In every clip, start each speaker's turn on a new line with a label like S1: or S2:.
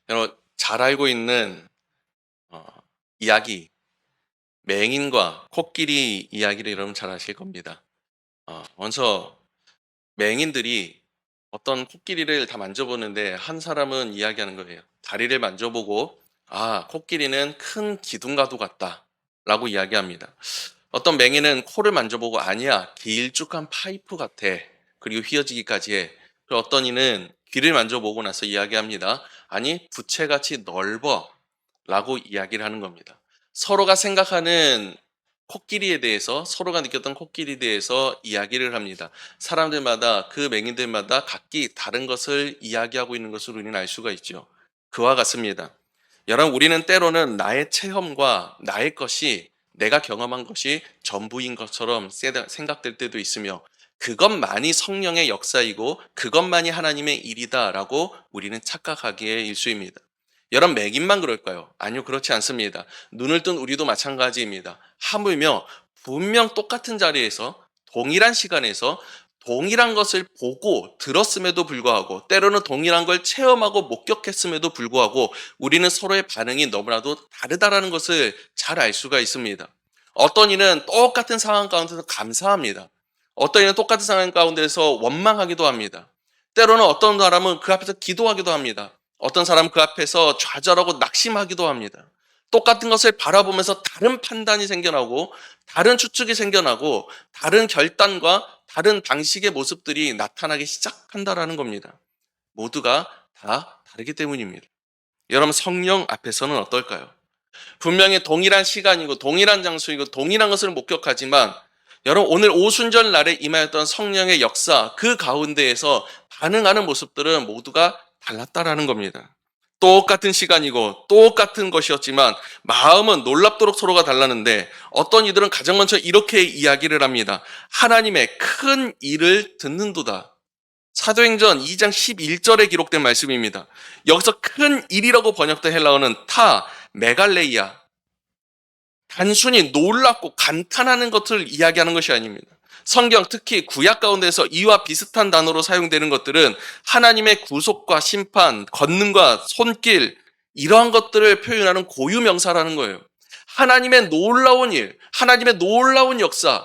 S1: 여러분 잘 알고 있는 어, 이야기, 맹인과 코끼리 이야기를 여러분 잘 아실 겁니다. 먼저 맹인들이 어떤 코끼리를 다 만져보는데 한 사람은 이야기하는 거예요. 다리를 만져보고 코끼리는 큰 기둥과도 같다 라고 이야기합니다. 어떤 맹인은 코를 만져보고 아니야, 길쭉한 파이프 같아. 그리고 휘어지기까지 해. 그리고 어떤 이는 귀를 만져보고 나서 이야기합니다. 아니, 부채같이 넓어. 라고 이야기를 하는 겁니다. 서로가 생각하는 코끼리에 대해서, 서로가 느꼈던 코끼리에 대해서 이야기를 합니다. 사람들마다, 그 맹인들마다 각기 다른 것을 이야기하고 있는 것을 우리는 알 수가 있죠. 그와 같습니다. 여러분, 우리는 때로는 나의 체험과 나의 것이, 내가 경험한 것이 전부인 것처럼 생각될 때도 있으며, 그것만이 성령의 역사이고 그것만이 하나님의 일이다라고 우리는 착각하기에 일수입니다. 여러분, 맹인만 그럴까요? 아니요, 그렇지 않습니다. 눈을 뜬 우리도 마찬가지입니다. 하물며 분명 똑같은 자리에서 동일한 시간에서 동일한 것을 보고 들었음에도 불구하고, 때로는 동일한 걸 체험하고 목격했음에도 불구하고 우리는 서로의 반응이 너무나도 다르다라는 것을 잘 알 수가 있습니다. 어떤 이는 똑같은 상황 가운데서 감사합니다. 어떤 이는 똑같은 상황 가운데서 원망하기도 합니다. 때로는 어떤 사람은 그 앞에서 기도하기도 합니다. 어떤 사람은 그 앞에서 좌절하고 낙심하기도 합니다. 똑같은 것을 바라보면서 다른 판단이 생겨나고, 다른 추측이 생겨나고, 다른 결단과 다른 방식의 모습들이 나타나기 시작한다라는 겁니다. 모두가 다 다르기 때문입니다. 여러분, 성령 앞에서는 어떨까요? 분명히 동일한 시간이고 동일한 장소이고 동일한 것을 목격하지만, 여러분, 오늘 오순절 날에 임하였던 성령의 역사, 그 가운데에서 반응하는 모습들은 모두가 달랐다라는 겁니다. 똑같은 시간이고 똑같은 것이었지만 마음은 놀랍도록 서로가 달랐는데, 어떤 이들은 가장 먼저 이렇게 이야기를 합니다. 하나님의 큰 일을 듣는도다. 사도행전 2장 11절에 기록된 말씀입니다. 여기서 큰 일이라고 번역된 헬라어는 메갈레이아, 단순히 놀랍고 감탄하는 것을 이야기하는 것이 아닙니다. 성경, 특히 구약 가운데서 이와 비슷한 단어로 사용되는 것들은 하나님의 구속과 심판, 권능과 손길, 이러한 것들을 표현하는 고유 명사라는 거예요. 하나님의 놀라운 일, 하나님의 놀라운 역사,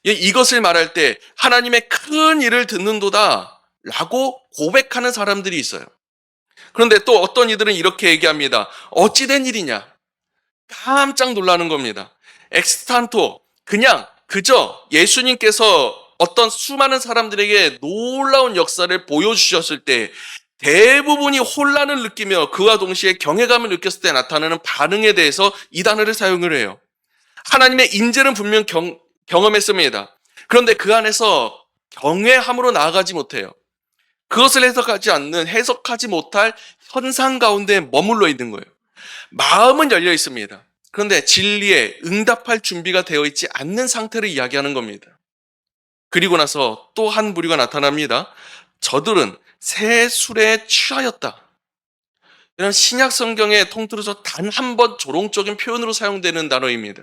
S1: 이것을 말할 때 하나님의 큰 일을 듣는도다 라고 고백하는 사람들이 있어요. 그런데 또 어떤 이들은 이렇게 얘기합니다. 어찌된 일이냐? 깜짝 놀라는 겁니다. 엑스탄토, 그냥 그저 예수님께서 어떤 수많은 사람들에게 놀라운 역사를 보여주셨을 때 대부분이 혼란을 느끼며 그와 동시에 경외감을 느꼈을 때 나타나는 반응에 대해서 이 단어를 사용을 해요. 하나님의 인재는 분명 경험했습니다. 그런데 그 안에서 경외함으로 나아가지 못해요. 그것을 해석하지 못할 현상 가운데 머물러 있는 거예요. 마음은 열려 있습니다. 그런데 진리에 응답할 준비가 되어 있지 않는 상태를 이야기하는 겁니다. 그리고 나서 또 한 부류가 나타납니다. 저들은 새 술에 취하였다. 이런 신약 성경에 통틀어서 단 한 번 조롱적인 표현으로 사용되는 단어입니다.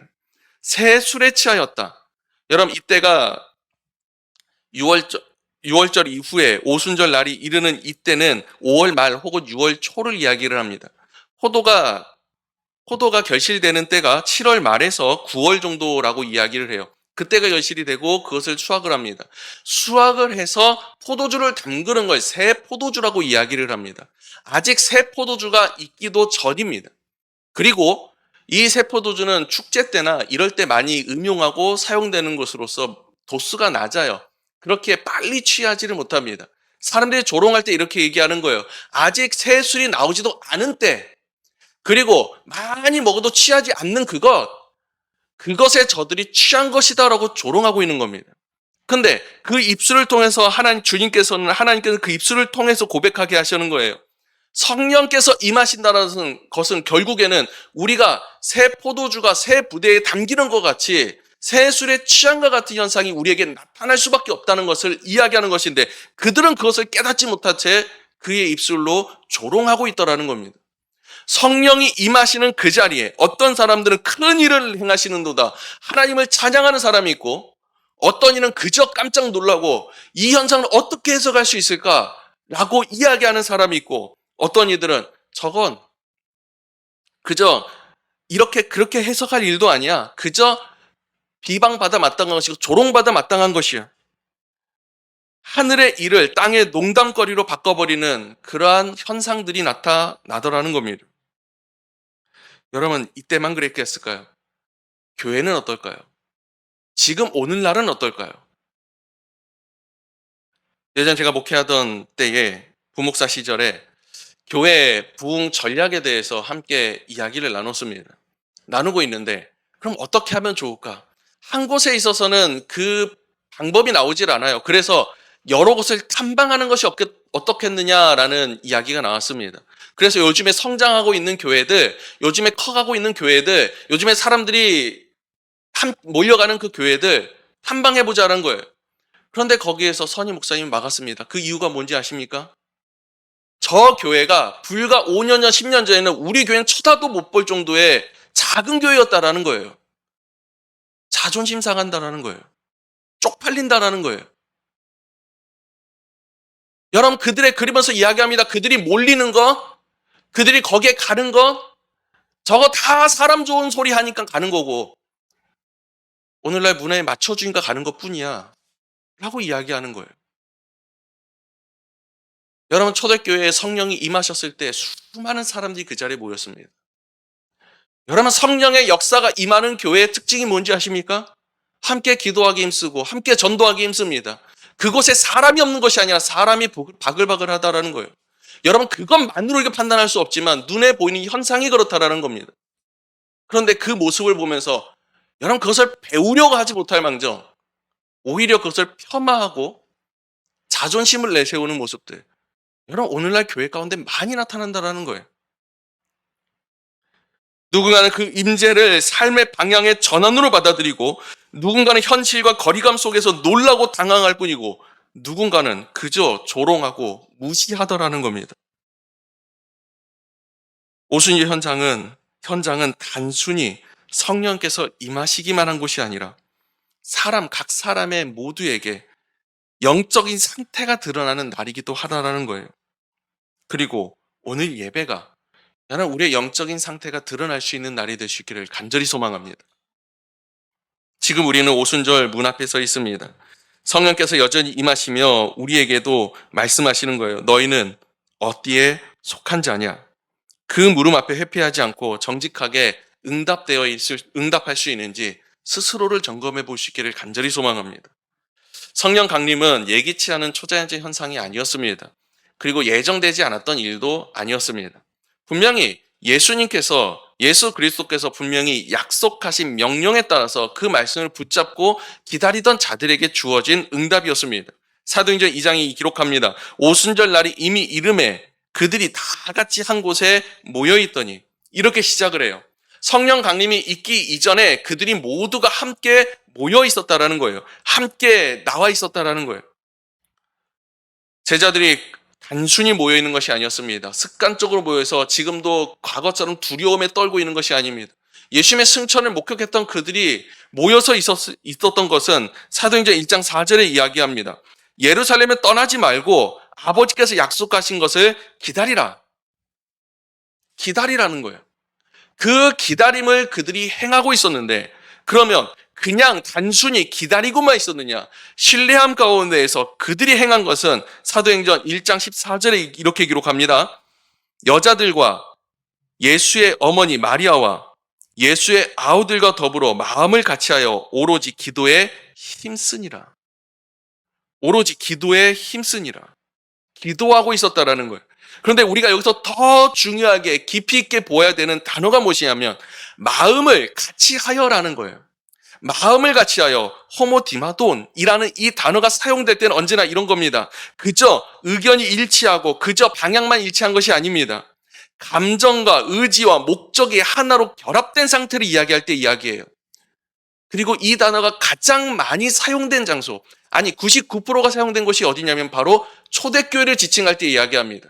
S1: 새 술에 취하였다. 여러분, 이때가 6월절 이후에 오순절 날이 이르는 이때는 5월 말 혹은 6월 초를 이야기를 합니다. 포도가 결실되는 때가 7월 말에서 9월 정도라고 이야기를 해요. 그때가 결실이 되고 그것을 수확을 합니다. 수확을 해서 포도주를 담그는 걸 새 포도주라고 이야기를 합니다. 아직 새 포도주가 있기도 전입니다. 그리고 이 새 포도주는 축제 때나 이럴 때 많이 음용하고 사용되는 것으로서 도수가 낮아요. 그렇게 빨리 취하지를 못합니다. 사람들이 조롱할 때 이렇게 얘기하는 거예요. 아직 새 술이 나오지도 않은 때, 그리고 많이 먹어도 취하지 않는 그것에 저들이 취한 것이다라고 조롱하고 있는 겁니다. 근데 그 입술을 통해서 주님께서는 그 입술을 통해서 고백하게 하시는 거예요. 성령께서 임하신다는 것은 결국에는 우리가 새 포도주가 새 부대에 담기는 것 같이 새 술에 취한 것 같은 현상이 우리에게 나타날 수밖에 없다는 것을 이야기하는 것인데, 그들은 그것을 깨닫지 못한 채 그의 입술로 조롱하고 있더라는 겁니다. 성령이 임하시는 그 자리에 어떤 사람들은 큰 일을 행하시는도다, 하나님을 찬양하는 사람이 있고, 어떤 이는 그저 깜짝 놀라고 이 현상을 어떻게 해석할 수 있을까라고 이야기하는 사람이 있고, 어떤 이들은 저건 그저 이렇게 그렇게 해석할 일도 아니야. 그저 비방받아 마땅한 것이고 조롱받아 마땅한 것이야. 하늘의 일을 땅의 농담거리로 바꿔버리는 그러한 현상들이 나타나더라는 겁니다. 여러분, 이때만 그랬겠을까요? 교회는 어떨까요? 지금 오늘날은 어떨까요? 예전 제가 목회하던 때에 부목사 시절에 교회 부흥 전략에 대해서 함께 이야기를 나눴습니다. 나누고 있는데 그럼 어떻게 하면 좋을까? 한 곳에 있어서는 그 방법이 나오질 않아요. 그래서 여러 곳을 탐방하는 것이 어떻겠느냐라는 이야기가 나왔습니다. 그래서 요즘에 성장하고 있는 교회들, 요즘에 커가고 있는 교회들, 요즘에 사람들이 몰려가는 그 교회들 탐방해보자는 거예요. 그런데 거기에서 선임 목사님이 막았습니다. 그 이유가 뭔지 아십니까? 저 교회가 불과 5년 전, 10년 전에는 우리 교회는 쳐다도 못 볼 정도의 작은 교회였다라는 거예요. 자존심 상한다라는 거예요. 쪽팔린다라는 거예요. 여러분, 그들의 그리면서 이야기합니다. 그들이 몰리는 거, 그들이 거기에 가는 거, 저거 다 사람 좋은 소리 하니까 가는 거고, 오늘날 문화에 맞춰주니까 가는 것 뿐이야. 라고 이야기하는 거예요. 여러분, 초대교회에 성령이 임하셨을 때 수많은 사람들이 그 자리에 모였습니다. 여러분, 성령의 역사가 임하는 교회의 특징이 뭔지 아십니까? 함께 기도하기 힘쓰고 함께 전도하기 힘씁니다. 그곳에 사람이 없는 것이 아니라 사람이 바글바글 하다라는 거예요. 여러분, 그것만으로 이렇게 판단할 수 없지만 눈에 보이는 현상이 그렇다라는 겁니다. 그런데 그 모습을 보면서 여러분, 그것을 배우려고 하지 못할 망정 오히려 그것을 폄하하고 자존심을 내세우는 모습들, 여러분, 오늘날 교회 가운데 많이 나타난다라는 거예요. 누군가는 그 임재를 삶의 방향의 전환으로 받아들이고, 누군가는 현실과 거리감 속에서 놀라고 당황할 뿐이고, 누군가는 그저 조롱하고 무시하더라는 겁니다. 오순절 현장은 단순히 성령께서 임하시기만 한 곳이 아니라 각 사람의 모두에게 영적인 상태가 드러나는 날이기도 하다라는 거예요. 그리고 오늘 예배가 나는 우리의 영적인 상태가 드러날 수 있는 날이 될 수 있기를 간절히 소망합니다. 지금 우리는 오순절 문 앞에 서 있습니다. 성령께서 여전히 임하시며 우리에게도 말씀하시는 거예요. 너희는 어디에 속한 자냐? 그 물음 앞에 회피하지 않고 정직하게 응답할 수 있는지 스스로를 점검해 볼 수 있기를 간절히 소망합니다. 성령 강림은 예기치 않은 초자연적 현상이 아니었습니다. 그리고 예정되지 않았던 일도 아니었습니다. 분명히 예수 그리스도께서 분명히 약속하신 명령에 따라서 그 말씀을 붙잡고 기다리던 자들에게 주어진 응답이었습니다. 사도행전 2장이 기록합니다. 오순절 날이 이미 이름에 그들이 다 같이 한 곳에 모여 있더니, 이렇게 시작을 해요. 성령 강림이 있기 이전에 그들이 모두가 함께 모여 있었다라는 거예요. 함께 나와 있었다라는 거예요. 제자들이 단순히 모여 있는 것이 아니었습니다. 습관적으로 모여서 지금도 과거처럼 두려움에 떨고 있는 것이 아닙니다. 예수님의 승천을 목격했던 그들이 모여서 있었던 것은 사도행전 1장 4절에 이야기합니다. 예루살렘에 떠나지 말고 아버지께서 약속하신 것을 기다리라. 기다리라는 거예요. 그 기다림을 그들이 행하고 있었는데, 그러면 그냥 단순히 기다리고만 있었느냐? 신뢰함 가운데에서 그들이 행한 것은 사도행전 1장 14절에 이렇게 기록합니다. 여자들과 예수의 어머니 마리아와 예수의 아우들과 더불어 마음을 같이하여 오로지 기도에 힘쓰니라. 오로지 기도에 힘쓰니라. 기도하고 있었다라는 거예요. 그런데 우리가 여기서 더 중요하게 깊이 있게 보아야 되는 단어가 무엇이냐면 마음을 같이 하여라는 거예요. 마음을 같이 하여, 호모디마돈이라는 이 단어가 사용될 때는 언제나 이런 겁니다. 그저 의견이 일치하고 그저 방향만 일치한 것이 아닙니다. 감정과 의지와 목적이 하나로 결합된 상태를 이야기할 때 이야기해요. 그리고 이 단어가 가장 많이 사용된 장소, 아니 99%가 사용된 곳이 어디냐면 바로 초대교회를 지칭할 때 이야기합니다.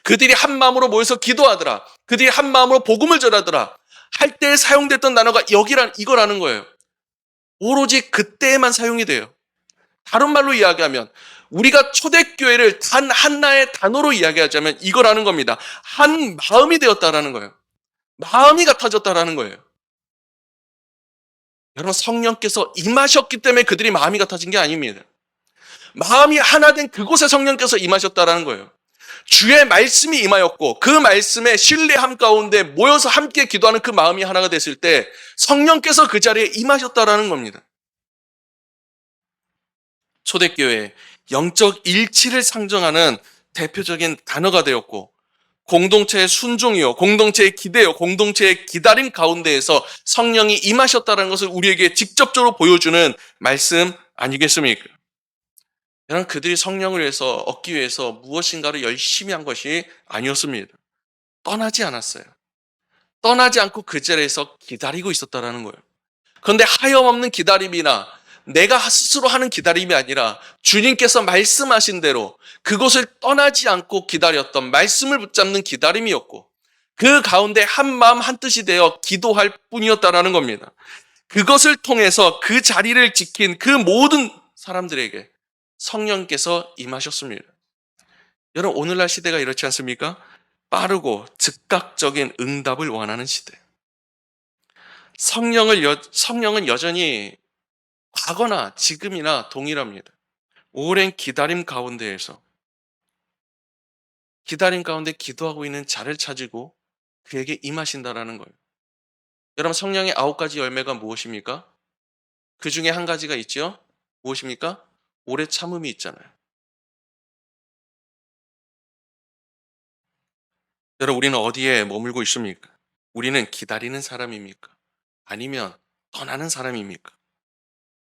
S1: 그들이 한 마음으로 모여서 기도하더라. 그들이 한 마음으로 복음을 전하더라. 할 때 사용됐던 단어가 이거라는 거예요. 오로지 그때에만 사용이 돼요. 다른 말로 이야기하면 우리가 초대교회를 단 하나의 단어로 이야기하자면 이거라는 겁니다. 한 마음이 되었다라는 거예요. 마음이 같아졌다라는 거예요. 여러분, 성령께서 임하셨기 때문에 그들이 마음이 같아진 게 아닙니다. 마음이 하나 된 그곳에 성령께서 임하셨다라는 거예요. 주의 말씀이 임하였고 그 말씀에 신뢰함 가운데 모여서 함께 기도하는 그 마음이 하나가 됐을 때 성령께서 그 자리에 임하셨다라는 겁니다. 초대교회 영적 일치를 상정하는 대표적인 단어가 되었고, 공동체의 순종이요, 공동체의 기대요, 공동체의 기다림 가운데에서 성령이 임하셨다는 것을 우리에게 직접적으로 보여주는 말씀 아니겠습니까? 여러분, 그들이 성령을 위해서 얻기 위해서 무엇인가를 열심히 한 것이 아니었습니다. 떠나지 않았어요. 떠나지 않고 그 자리에서 기다리고 있었다라는 거예요. 그런데 하염없는 기다림이나 내가 스스로 하는 기다림이 아니라 주님께서 말씀하신 대로 그곳을 떠나지 않고 기다렸던, 말씀을 붙잡는 기다림이었고, 그 가운데 한 마음 한 뜻이 되어 기도할 뿐이었다라는 겁니다. 그것을 통해서 그 자리를 지킨 그 모든 사람들에게 성령께서 임하셨습니다. 여러분, 오늘날 시대가 이렇지 않습니까? 빠르고 즉각적인 응답을 원하는 시대. 성령은 여전히 과거나 지금이나 동일합니다. 오랜 기다림 가운데 기도하고 있는 자를 찾고 그에게 임하신다라는 거예요. 여러분, 성령의 9가지 열매가 무엇입니까? 그 중에 한 가지가 있죠? 무엇입니까? 오래 참음이 있잖아요. 여러분, 우리는 어디에 머물고 있습니까? 우리는 기다리는 사람입니까? 아니면 떠나는 사람입니까?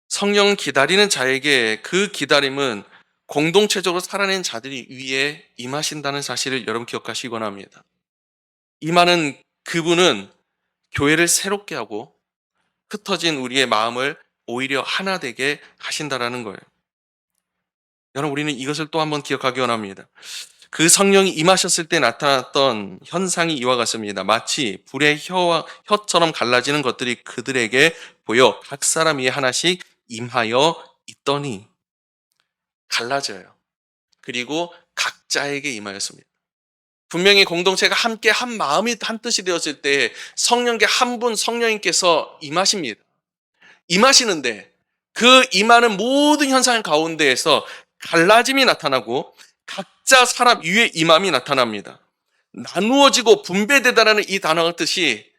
S1: 성령은 기다리는 자에게 그 기다림은 공동체적으로 살아낸 자들이 위에 임하신다는 사실을 여러분 기억하시기 원합니다. 임하는 그분은 교회를 새롭게 하고 흩어진 우리의 마음을 오히려 하나 되게 하신다라는 거예요. 여러분, 우리는 이것을 또 한번 기억하기 원합니다. 그 성령이 임하셨을 때 나타났던 현상이 이와 같습니다. 마치 불의 혀처럼 갈라지는 것들이 그들에게 보여 각 사람 위에 하나씩 임하여 있더니, 갈라져요. 그리고 각자에게 임하였습니다. 분명히 공동체가 함께 한 마음이 한 뜻이 되었을 때 성령께 한 분 성령님께서 임하십니다. 임하시는데 그 임하는 모든 현상 가운데에서 갈라짐이 나타나고 각자 사람 위에 임함이 나타납니다. 나누어지고 분배되다라는 이 단어의 뜻이,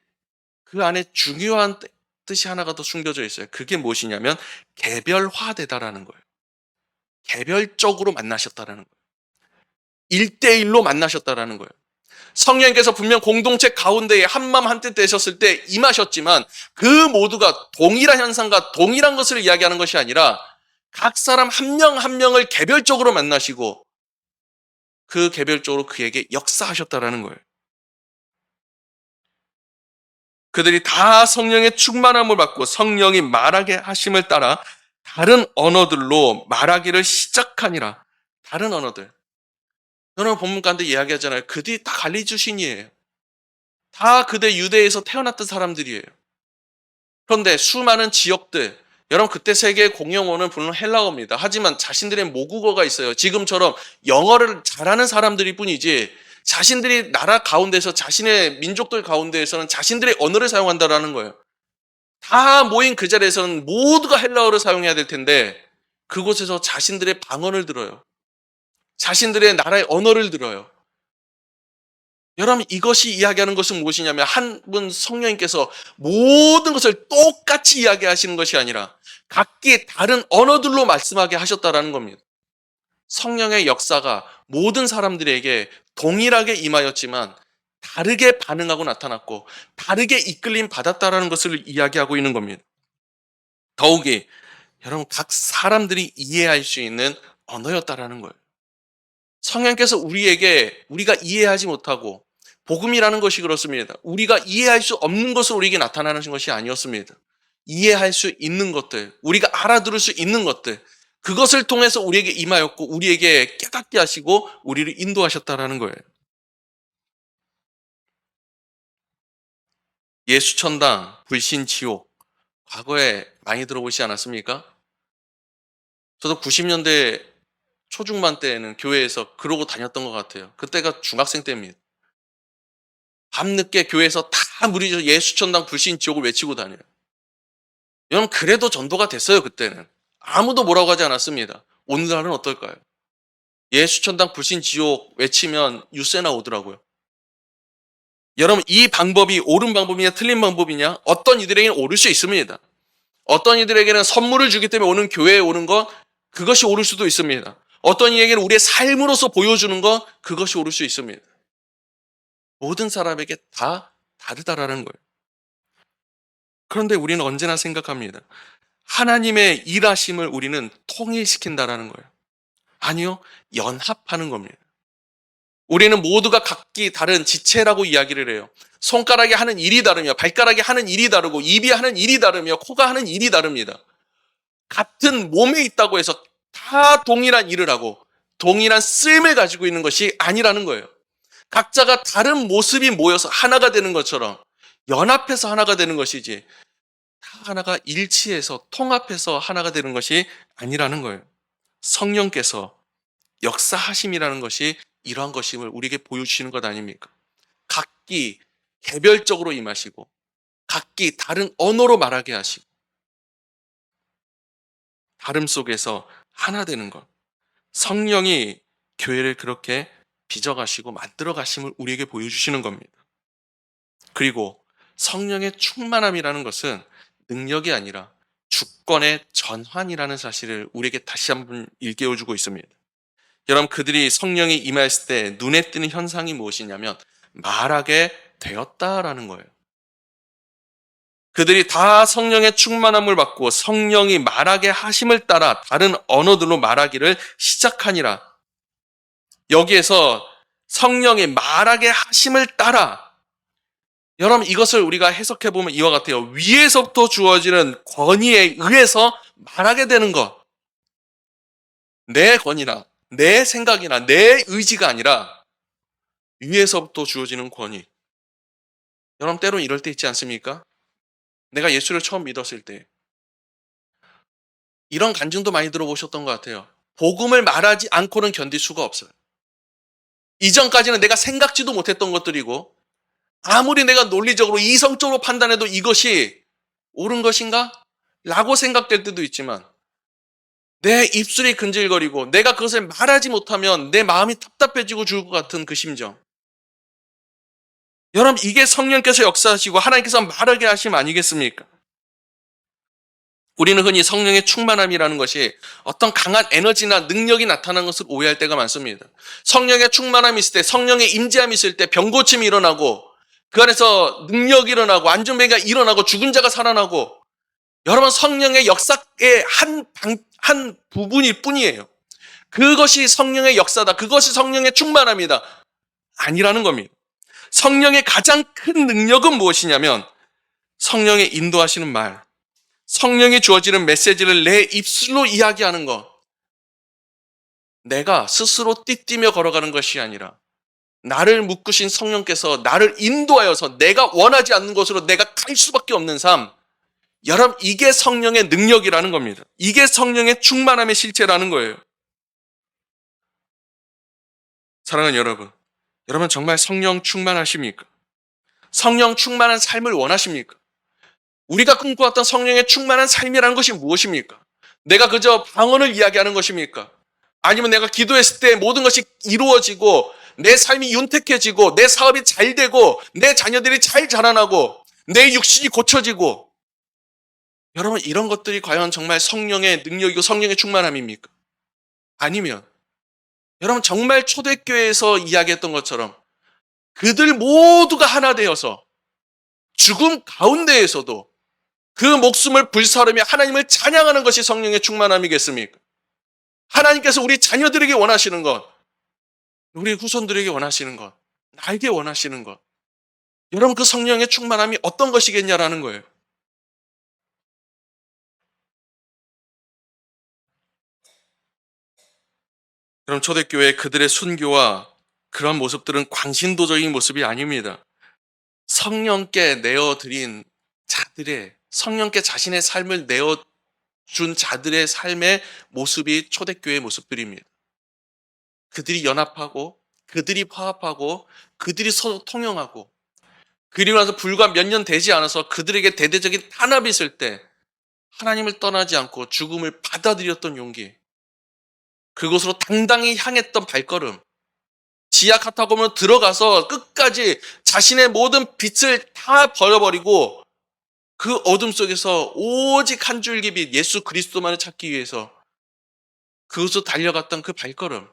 S1: 그 안에 중요한 뜻이 하나가 더 숨겨져 있어요. 그게 무엇이냐면 개별화되다라는 거예요. 개별적으로 만나셨다라는 거예요. 1대1로 만나셨다라는 거예요. 성령께서 분명 공동체 가운데에 한마음 한뜻 되셨을 때 임하셨지만 그 모두가 동일한 현상과 동일한 것을 이야기하는 것이 아니라 각 사람 한 명 한 명을 개별적으로 만나시고 그 개별적으로 그에게 역사하셨다라는 거예요. 그들이 다 성령의 충만함을 받고 성령이 말하게 하심을 따라 다른 언어들로 말하기를 시작하니라. 다른 언어들. 여러분, 본문 가운데 이야기하잖아요. 그들이 다 갈리 출신이에요. 다 그대 유대에서 태어났던 사람들이에요. 그런데 수많은 지역들, 여러분, 그때 세계 공용어는 물론 헬라어입니다. 하지만 자신들의 모국어가 있어요. 지금처럼 영어를 잘하는 사람들일 뿐이지 자신들이 나라 가운데서 자신의 민족들 가운데에서는 자신들의 언어를 사용한다라는 거예요. 다 모인 그 자리에서는 모두가 헬라어를 사용해야 될 텐데 그곳에서 자신들의 방언을 들어요. 자신들의 나라의 언어를 들어요. 여러분, 이것이 이야기하는 것은 무엇이냐면 한 분 성령님께서 모든 것을 똑같이 이야기하시는 것이 아니라 각기 다른 언어들로 말씀하게 하셨다라는 겁니다. 성령의 역사가 모든 사람들에게 동일하게 임하였지만 다르게 반응하고 나타났고 다르게 이끌림 받았다라는 것을 이야기하고 있는 겁니다. 더욱이 여러분, 각 사람들이 이해할 수 있는 언어였다라는 거예요. 성령께서 우리가 이해하지 못하고, 복음이라는 것이 그렇습니다. 우리가 이해할 수 없는 것을 우리에게 나타나는 것이 아니었습니다. 이해할 수 있는 것들, 우리가 알아들을 수 있는 것들, 그것을 통해서 우리에게 임하였고 우리에게 깨닫게 하시고 우리를 인도하셨다라는 거예요. 예수천당, 불신지옥, 과거에 많이 들어보시지 않았습니까? 저도 90년대 초중반 때는 교회에서 그러고 다녔던 것 같아요. 그때가 중학생 때입니다. 밤늦게 교회에서 다 다 무리죠. 예수천당 불신 지옥을 외치고 다녀요. 여러분 그래도 전도가 됐어요. 그때는. 아무도 뭐라고 하지 않았습니다. 오늘날은 어떨까요? 예수천당 불신 지옥 외치면 뉴스에 나오더라고요. 여러분 이 방법이 옳은 방법이냐 틀린 방법이냐? 어떤 이들에게는 옳을 수 있습니다. 어떤 이들에게는 선물을 주기 때문에 오는 교회에 오는 것 그것이 옳을 수도 있습니다. 어떤 이에게는 우리의 삶으로서 보여주는 것 그것이 옳을 수 있습니다. 모든 사람에게 다 다르다라는 거예요. 그런데 우리는 언제나 생각합니다. 하나님의 일하심을 우리는 통일시킨다라는 거예요. 아니요, 연합하는 겁니다. 우리는 모두가 각기 다른 지체라고 이야기를 해요. 손가락이 하는 일이 다르며 발가락이 하는 일이 다르고 입이 하는 일이 다르며 코가 하는 일이 다릅니다. 같은 몸에 있다고 해서 다 동일한 일을 하고 동일한 쓰임을 가지고 있는 것이 아니라는 거예요. 각자가 다른 모습이 모여서 하나가 되는 것처럼 연합해서 하나가 되는 것이지 다 하나가 일치해서 통합해서 하나가 되는 것이 아니라는 거예요. 성령께서 역사하심이라는 것이 이러한 것임을 우리에게 보여주시는 것 아닙니까? 각기 개별적으로 임하시고 각기 다른 언어로 말하게 하시고 다름 속에서 하나 되는 것. 성령이 교회를 그렇게 빚어가시고 만들어가심을 우리에게 보여주시는 겁니다. 그리고 성령의 충만함이라는 것은 능력이 아니라 주권의 전환이라는 사실을 우리에게 다시 한번 일깨워주고 있습니다. 여러분 그들이 성령이 임했을 때 눈에 띄는 현상이 무엇이냐면 말하게 되었다라는 거예요. 그들이 다 성령의 충만함을 받고 성령이 말하게 하심을 따라 다른 언어들로 말하기를 시작하니라. 여기에서 성령이 말하게 하심을 따라 여러분 이것을 우리가 해석해 보면 이와 같아요. 위에서부터 주어지는 권위에 의해서 말하게 되는 것. 내 권위나 내 생각이나 내 의지가 아니라 위에서부터 주어지는 권위. 여러분 때로 이럴 때 있지 않습니까? 내가 예수를 처음 믿었을 때 이런 간증도 많이 들어보셨던 것 같아요. 복음을 말하지 않고는 견딜 수가 없어요. 이전까지는 내가 생각지도 못했던 것들이고 아무리 내가 논리적으로 이성적으로 판단해도 이것이 옳은 것인가? 라고 생각될 때도 있지만 내 입술이 근질거리고 내가 그것을 말하지 못하면 내 마음이 답답해지고 죽을 것 같은 그 심정. 여러분 이게 성령께서 역사하시고 하나님께서 말하게 하심 아니겠습니까? 우리는 흔히 성령의 충만함이라는 것이 어떤 강한 에너지나 능력이 나타나는 것을 오해할 때가 많습니다. 성령의 충만함이 있을 때, 성령의 임재함이 있을 때 병고침이 일어나고 그 안에서 능력이 일어나고 안전뱅이가 일어나고 죽은 자가 살아나고 여러분 성령의 역사의 한 부분일 뿐이에요. 그것이 성령의 역사다. 그것이 성령의 충만함이다. 아니라는 겁니다. 성령의 가장 큰 능력은 무엇이냐면 성령의 인도하시는 말, 성령이 주어지는 메시지를 내 입술로 이야기하는 것. 내가 스스로 띠띠며 걸어가는 것이 아니라 나를 묶으신 성령께서 나를 인도하여서 내가 원하지 않는 곳으로 내가 갈 수밖에 없는 삶. 여러분 이게 성령의 능력이라는 겁니다. 이게 성령의 충만함의 실체라는 거예요. 사랑하는 여러분, 여러분 정말 성령 충만하십니까? 성령 충만한 삶을 원하십니까? 우리가 꿈꿔왔던 성령의 충만한 삶이라는 것이 무엇입니까? 내가 그저 방언을 이야기하는 것입니까? 아니면 내가 기도했을 때 모든 것이 이루어지고 내 삶이 윤택해지고 내 사업이 잘 되고 내 자녀들이 잘 자라나고 내 육신이 고쳐지고 여러분 이런 것들이 과연 정말 성령의 능력이고 성령의 충만함입니까? 아니면 여러분 정말 초대교회에서 이야기했던 것처럼 그들 모두가 하나 되어서 죽음 가운데에서도 그 목숨을 불사르며 하나님을 찬양하는 것이 성령의 충만함이겠습니까? 하나님께서 우리 자녀들에게 원하시는 것, 우리 후손들에게 원하시는 것, 나에게 원하시는 것. 여러분 그 성령의 충만함이 어떤 것이겠냐라는 거예요. 그럼 초대교회 그들의 순교와 그런 모습들은 광신도적인 모습이 아닙니다. 성령께 내어드린 자들의 성령께 자신의 삶을 내어준 자들의 삶의 모습이 초대교회의 모습들입니다. 그들이 연합하고 그들이 화합하고 그들이 서로 통용하고 그리고 나서 불과 몇 년 되지 않아서 그들에게 대대적인 탄압이 있을 때 하나님을 떠나지 않고 죽음을 받아들였던 용기, 그곳으로 당당히 향했던 발걸음, 지하 카타콤으로 들어가서 끝까지 자신의 모든 빛을 다 버려버리고 그 어둠 속에서 오직 한 줄기 빛 예수 그리스도만을 찾기 위해서 그곳으로 달려갔던 그 발걸음.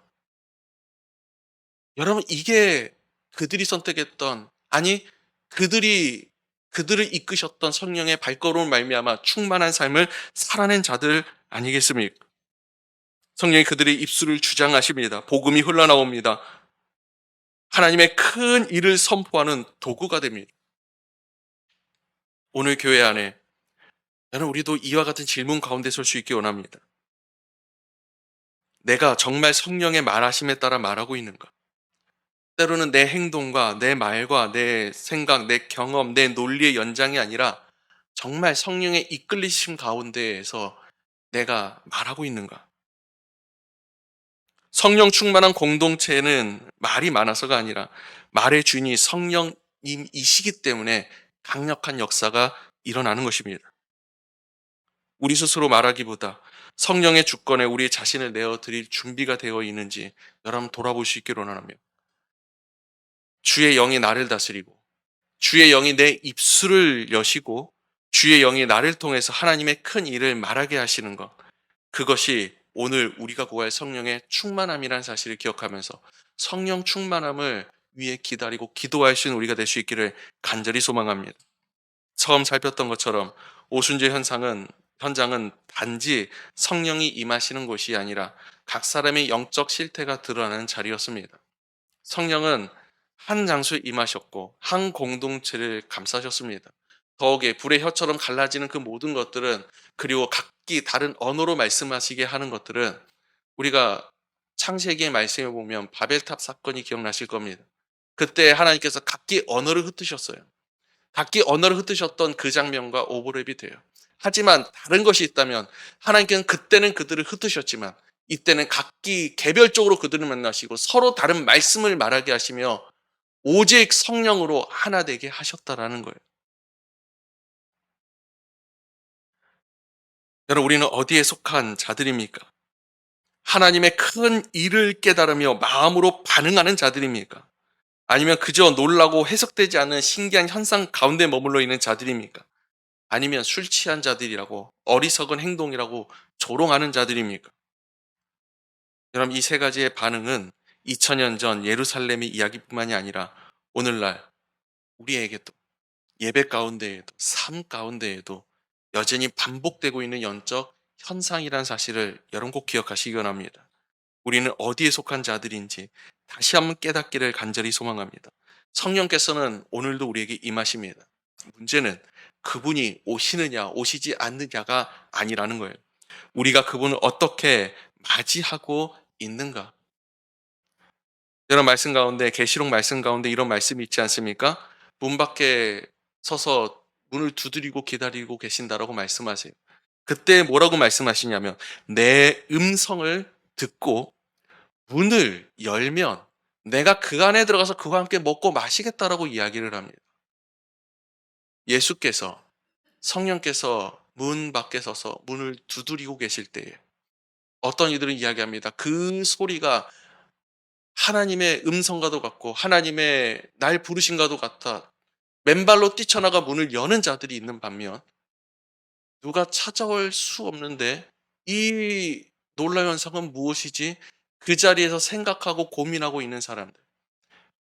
S1: 여러분, 이게 그들이 선택했던, 아니 그들을 이끄셨던 성령의 발걸음을 말미암아 충만한 삶을 살아낸 자들 아니겠습니까? 성령이 그들의 입술을 주장하십니다. 복음이 흘러나옵니다. 하나님의 큰 일을 선포하는 도구가 됩니다. 오늘 교회 안에 나는 우리도 이와 같은 질문 가운데 설 수 있기 원합니다. 내가 정말 성령의 말하심에 따라 말하고 있는가? 때로는 내 행동과 내 말과 내 생각, 내 경험, 내 논리의 연장이 아니라 정말 성령의 이끌리심 가운데에서 내가 말하고 있는가? 성령 충만한 공동체는 말이 많아서가 아니라 말의 주인이 성령님이시기 때문에 강력한 역사가 일어나는 것입니다. 우리 스스로 말하기보다 성령의 주권에 우리 자신을 내어드릴 준비가 되어 있는지 여러분 돌아볼 수 있기를 원하며, 주의 영이 나를 다스리고 주의 영이 내 입술을 여시고 주의 영이 나를 통해서 하나님의 큰 일을 말하게 하시는 것, 그것이 오늘 우리가 구할 성령의 충만함이라는 사실을 기억하면서 성령 충만함을 위해 기다리고 기도할 수 있는 우리가 될 수 있기를 간절히 소망합니다. 처음 살폈던 것처럼 오순절 현장은 단지 성령이 임하시는 곳이 아니라 각 사람의 영적 실태가 드러나는 자리였습니다. 성령은 한 장소에 임하셨고 한 공동체를 감싸셨습니다. 더욱이 불의 혀처럼 갈라지는 그 모든 것들은, 그리고 각기 다른 언어로 말씀하시게 하는 것들은, 우리가 창세기의 말씀에 보면 바벨탑 사건이 기억나실 겁니다. 그때 하나님께서 각기 언어를 흩으셨어요. 각기 언어를 흩으셨던 그 장면과 오버랩이 돼요. 하지만 다른 것이 있다면 하나님께는 그때는 그들을 흩으셨지만 이때는 각기 개별적으로 그들을 만나시고 서로 다른 말씀을 말하게 하시며 오직 성령으로 하나 되게 하셨다라는 거예요. 여러분, 우리는 어디에 속한 자들입니까? 하나님의 큰 일을 깨달으며 마음으로 반응하는 자들입니까? 아니면 그저 놀라고 해석되지 않는 신기한 현상 가운데 머물러 있는 자들입니까? 아니면 술 취한 자들이라고, 어리석은 행동이라고 조롱하는 자들입니까? 여러분, 이 세 가지의 반응은 2000년 전 예루살렘의 이야기뿐만이 아니라 오늘날 우리에게도, 예배 가운데에도, 삶 가운데에도 여전히 반복되고 있는 영적 현상이라는 사실을 여러분 꼭 기억하시기 원합니다. 우리는 어디에 속한 자들인지 다시 한번 깨닫기를 간절히 소망합니다. 성령께서는 오늘도 우리에게 임하십니다. 문제는 그분이 오시느냐 오시지 않느냐가 아니라는 거예요. 우리가 그분을 어떻게 맞이하고 있는가? 여러 말씀 가운데, 계시록 말씀 가운데 이런 말씀이 있지 않습니까? 문 밖에 서서 문을 두드리고 기다리고 계신다라고 말씀하세요. 그때 뭐라고 말씀하시냐면 내 음성을 듣고 문을 열면 내가 그 안에 들어가서 그와 함께 먹고 마시겠다라고 이야기를 합니다. 예수께서, 성령께서 문 밖에 서서 문을 두드리고 계실 때에 어떤 이들은 이야기합니다. 그 소리가 하나님의 음성과도 같고 하나님의 날 부르신과도 같아 맨발로 뛰쳐나가 문을 여는 자들이 있는 반면, 누가 찾아올 수 없는데 이 놀라운 현상은 무엇이지? 그 자리에서 생각하고 고민하고 있는 사람들,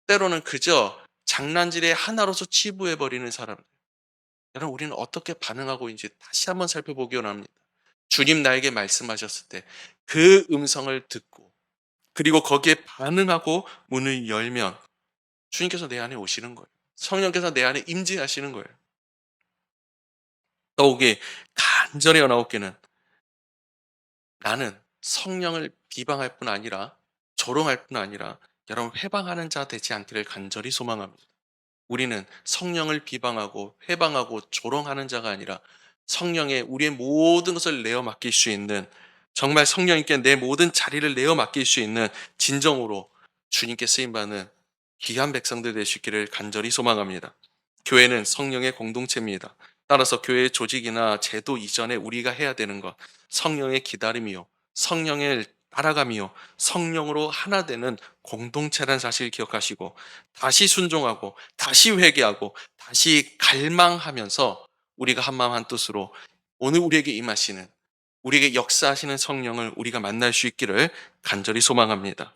S1: 때로는 그저 장난질의 하나로서 치부해버리는 사람들. 여러분, 우리는 어떻게 반응하고 있는지 다시 한번 살펴보기 원합니다. 주님 나에게 말씀하셨을 때 그 음성을 듣고 그리고 거기에 반응하고 문을 열면 주님께서 내 안에 오시는 거예요. 성령께서 내 안에 임재하시는 거예요. 더욱이 간절히 원하옵기는, 나는 성령을 비방할 뿐 아니라 조롱할 뿐 아니라 여러분 회방하는 자 되지 않기를 간절히 소망합니다. 우리는 성령을 비방하고 회방하고 조롱하는 자가 아니라 성령에 우리의 모든 것을 내어 맡길 수 있는, 정말 성령님께 내 모든 자리를 내어 맡길 수 있는 진정으로 주님께 쓰임받는 귀한 백성들 되시기를 간절히 소망합니다. 교회는 성령의 공동체입니다. 따라서 교회의 조직이나 제도 이전에 우리가 해야 되는 것, 성령의 기다림이요, 성령을 따라가며 성령으로 하나 되는 공동체라는 사실을 기억하시고 다시 순종하고 다시 회개하고 다시 갈망하면서 우리가 한마음 한뜻으로 오늘 우리에게 임하시는, 우리에게 역사하시는 성령을 우리가 만날 수 있기를 간절히 소망합니다.